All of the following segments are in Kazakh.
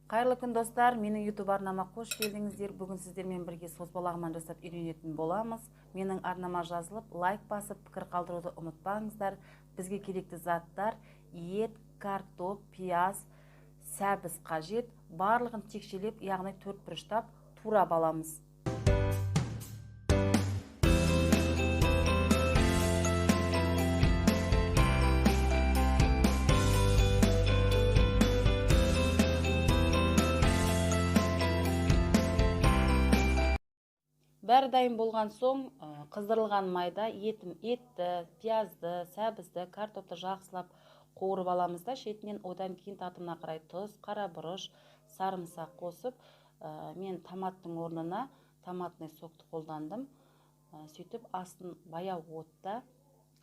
Қайырлы күн достар, менің YouTube арнама қош келдіңіздер. Бүгін сіздермен бірге созбалағымен жасап үйренетін боламыз. Менің арнама жазылып, лайк басып, пікір қалдыруды ұмытпаңыздар. Бізге керекті заттар: ет, картоп, пияз, сәбіз қажет. Барлығын текшелеп, яғни 4 бұрыштап турап аламыз. Бәрі дайын болған соң, қыздырылған майда етті, пиязды, сәбізді, картопты жақсылап қуырып аламыз да, шетінен одан кейін татымына қарай тұз, қара бұрыш, сарымсақ қосып, мен томаттың орнына томатный сокты қолдандым. Сөйтіп астын баяу отта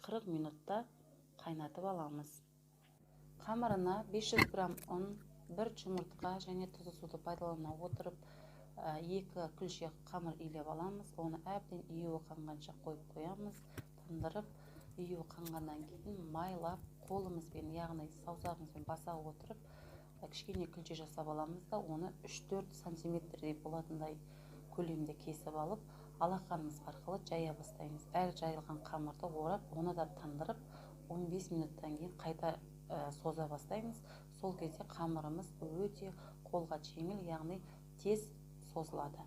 40 минутта қайнатып аламыз. Қамырына 500 грамм ұн, 1 жұмыртқа және тұзды суды пайдалана отырып 2 күлше қамыр илеп аламыз. Оны әбден июі қанғанша қойып қоямыз. Тындырып, июі қанғаннан кейін майлап, қолымызбен, яғни саусағымызбен баса отырып, кішкене күлше жасап аламыз да, оны 3-4 сантиметрдей болатындай көлемде кесіп алып, алақанымыз арқылы жая бастаймыз. Әр жайылған қамырды орап, оны да тындырып, 15 минуттан кейін қайта соза бастаймыз. Сол кезде қамырымыз өте қолға жеңіл, яғни тез созылады.